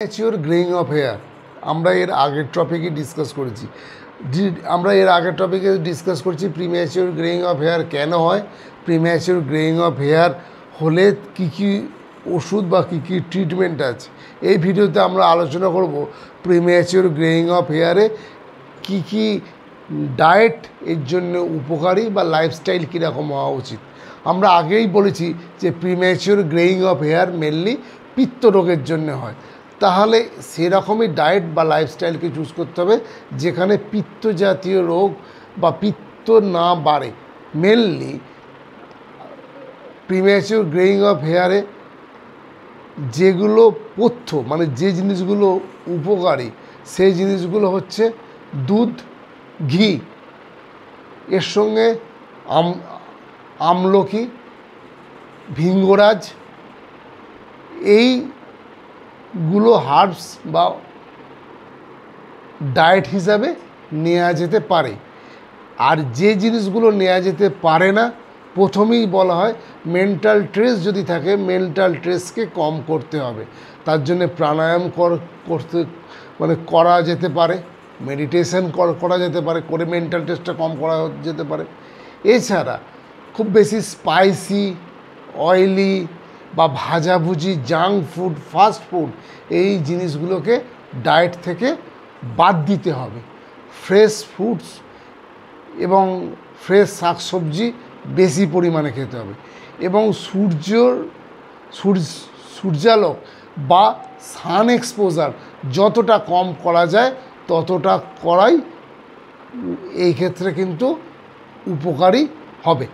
Mature greying of hair আমরা এর আগের টপিকে ডিসকাস করেছি। প্রিম্যাচিওর গ্রেইং অফ হেয়ার কেন হয়, প্রিম্যাচিওর গ্রেইং অফ হেয়ার হলে কী কী ওষুধ বা কী কী ট্রিটমেন্ট আছে। এই ভিডিওতে আমরা আলোচনা করব প্রিম্যাচিওর গ্রেইং অফ হেয়ারে কী কী ডায়েট এর জন্য উপকারী বা লাইফস্টাইল কীরকম হওয়া উচিত। আমরা আগেই বলেছি যে premature greying of hair mainly পিত্ত রোগের জন্য হয়, তাহলে সেরকমই ডায়েট বা লাইফস্টাইলকে চুজ করতে হবে যেখানে পিত্ত জাতীয় রোগ বা পিত্ত না বাড়ে। মেনলি প্রিম্যাচিওর গ্রেইং অফ হেয়ারে যেগুলো পথ্য মানে যে জিনিসগুলো উপকারী সেই জিনিসগুলো হচ্ছে দুধ, ঘি, এর সঙ্গে আমলকি, ভিঙ্গরাজ, এইগুলো হার্বস বা ডায়েট হিসাবে নেওয়া যেতে পারে। আর যে জিনিসগুলো নেওয়া যেতে পারে না, প্রথমেই বলা হয় মেন্টাল স্ট্রেস যদি থাকে মেন্টাল স্ট্রেসকে কম করতে হবে। তার জন্য প্রাণায়াম করা যেতে পারে, মেডিটেশন করা যেতে পারে, করে মেন্টাল স্ট্রেসটা কম করা যেতে পারে। এছাড়া খুব বেশি স্পাইসি, অয়েলি বা ভাজাভুজি, জাঙ্ক ফুড, ফাস্ট ফুড এই জিনিসগুলোকে ডায়েট থেকে বাদ দিতে হবে। ফ্রেশ ফ্রুটস এবং ফ্রেশ শাকসবজি বেশি পরিমাণে খেতে হবে এবং সূর্যালোক বা সান এক্সপোজার যতটা কম করা যায় ততটা করাই এই ক্ষেত্রে কিন্তু উপকারী হবে।